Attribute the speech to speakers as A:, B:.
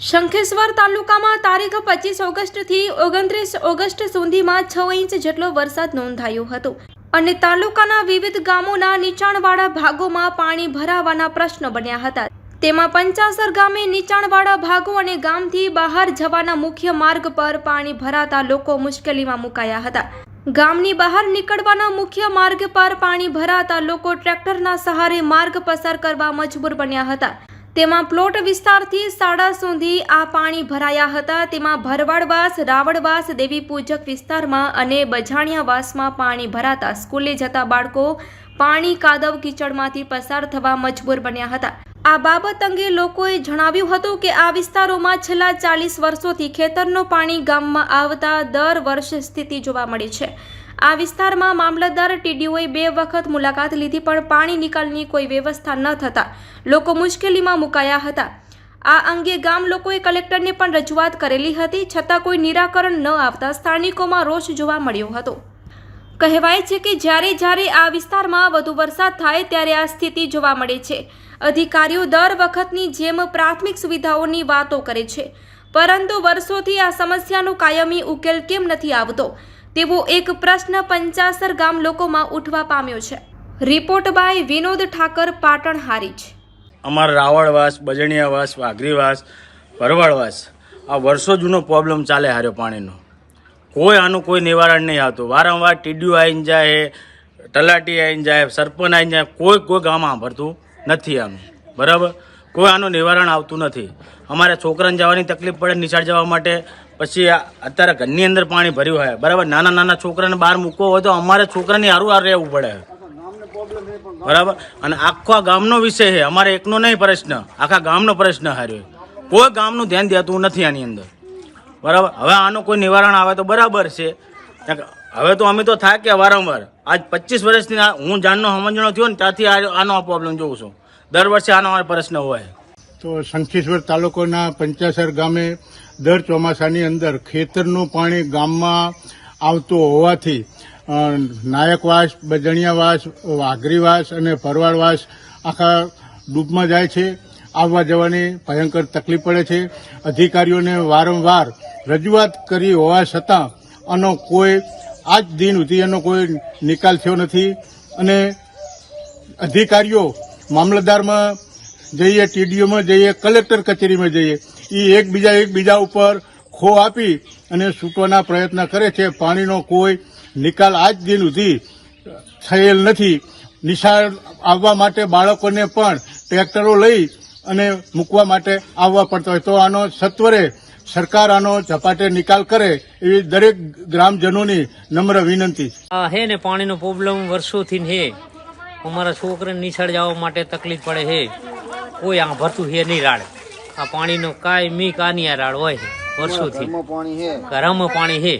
A: શંખેશ્વર તાલુકામાં તારીખ 25 ઓગસ્ટથી 29 ઓગસ્ટ સુધીમાં 6 ઇંચ જેટલો વરસાદ નોંધાયો હતો અને તાલુકાના વિવિધ ગામોના નીચાણવાળા ભાગોમાં પાણી ભરાવાના પ્રશ્નો બન્યા હતા। તેમાં પંચાસર ગામે નીચાણવાળા ભાગો અને ગામથી બહાર જવાના મુખ્ય માર્ગ પર પાણી ભરાતા લોકો મુશ્કેલીમાં મુકાયા હતા। ગામની બહાર નીકળવાના મુખ્ય માર્ગ પર પાણી ભરાતા લોકો ટ્રેક્ટરના સહારે માર્ગ પસાર કરવા મજબૂર બન્યા હતા। તેમાં પ્લોટ વિસ્તારથી શાળા સુધી આ પાણી ભરાયા હતા। તેમાં ભરવાડવાસ, રાવળવાસ, દેવી પૂજક વિસ્તારમાં અને બજાણિયાવાસમાં પાણી ભરાતા સ્કૂલે જતા બાળકો પાણી કાદવ કીચડમાંથી પસાર થવા મજબૂર બન્યા હતા। આ બાબત અંગે લોકોએ જણાવ્યું હતું કે આ વિસ્તારોમાં છેલ્લા 40 વર્ષોથી ખેતરનું પાણી ગામમાં આવતા દર વર્ષે સ્થિતિ જોવા મળી છે। આ વિસ્તારમાં મામલતદાર ટીડીઓએ 2 વખત મુલાકાત લીધી પણ પાણી નિકાલની કોઈ વ્યવસ્થા ન થતા લોકો મુશ્કેલીમાં મુકાયા હતા। આ અંગે ગામ લોકોએ કલેક્ટરને પણ રજૂઆત કરેલી હતી, છતાં કોઈ નિરાકરણ ન આવતા સ્થાનિકોમાં રોષ જોવા મળ્યો હતો। કહેવાય છે કે જ્યારે આ વિસ્તારમાં વધુ વરસાદ થાય ત્યારે આ સ્થિતિ જોવા મળે છે। અધિકારીઓ દર વખતની જેમ પ્રાથમિક સુવિધાઓની વાતો કરે છે, પરંતુ વર્ષોથી આ સમસ્યાનો કાયમી ઉકેલ કેમ નથી આવતો તેવો એક પ્રશ્ન પંચાસર ગામ લોકોમાં ઉઠવા પામ્યો છે। Report by Vinod Thakar, Patan Harij.
B: અમારા રાવળવાસ, બજણિયાવાસ, વાઘરીવાસ, ભરવાડવાસ આ વર્ષો જૂનો પ્રોબ્લેમ ચાલે હાર્યો પાણીનો। કોઈ આનું કોઈ નિવારણ નહીં આવતું। વારંવાર ટીડીઓ આવીને જાય, તલાટી આવીને જાય, સરપંચ આવીને જાય, કોઈ ગામ સાંભળતું નથી આનું, બરાબર। કોઈ આનું નિવારણ આવતું નથી। અમારે છોકરાને જવાની તકલીફ પડે નિશાળ જવા માટે, પછી અત્યારે ઘરની અંદર પાણી ભર્યું હોય, બરાબર। નાના છોકરાને બહાર મૂકવો હોય તો અમારે છોકરાની હારું રહેવું પડે, બરાબર। અને આખા ગામનો વિષય છે, અમારે એકનો નહીં પ્રશ્ન, આખા ગામનો પ્રશ્ન હાર્યો। કોઈ ગામનું ધ્યાન દેતું નથી આની અંદર, બરાબર। હવે આનું કોઈ નિવારણ આવે તો બરાબર છે। હવે તો અમે તો થાય કે વારંવાર આજ 25 વર્ષથી હું જાણનો સમજણો થયો ને ત્યાંથી આનો પ્રોબ્લેમ જોઉં છું। દર વર્ષે આનો પ્રશ્ન હોય।
C: તો શંખેશ્વર તાલુકાના પંચાસર ગામે દર ચોમાસાની અંદર ખેતરનું પાણી ગામમાં આવતું હોવાથી નાયકવાસ, બજણિયાવાસ, વાઘરીવાસ અને ભરવાડવાસ આખા ડૂબમાં જાય છે। આવવા જવાની ભયંકર તકલીફ પડે છે। અધિકારીઓને વારંવાર રજૂઆત કરી હોવા છતાં આનો કોઈ આજ દિન સુધી એનો કોઈ નિકાલ થયો નથી। અને અધિકારીઓ મામલતદારમાં જઈએ, ટીડીઓમાં જઈએ, કલેક્ટર કચેરીમાં જઈએ, એ એકબીજા ઉપર ખો આપી અને છૂટવાના પ્રયત્ન કરે છે। પાણીનો કોઈ નિકાલ આજ દિન સુધી થયેલ નથી। નિશાળ આવવા માટે બાળકોને પણ ટ્રેક્ટરો લઈ અને મૂકવા માટે આવવા પડતા હોય। તો આનો સત્વરે સરકાર આનો ઝપાટે નિકાલ કરે એવી દરેક ગ્રામજનોની નમ્ર વિનંતી
D: હે ને પાણીનો પ્રોબ્લેમ વર્ષોથી હે। અમારા છોકરાને નિશાળ જવા માટે તકલીફ પડે છે। કોઈ આ ભરતું હે નહીં રાડ। આ પાણીનો કાંઈ કાની આ રાડ હોય છે વર્ષોથી, ઘરમાં પાણી હે।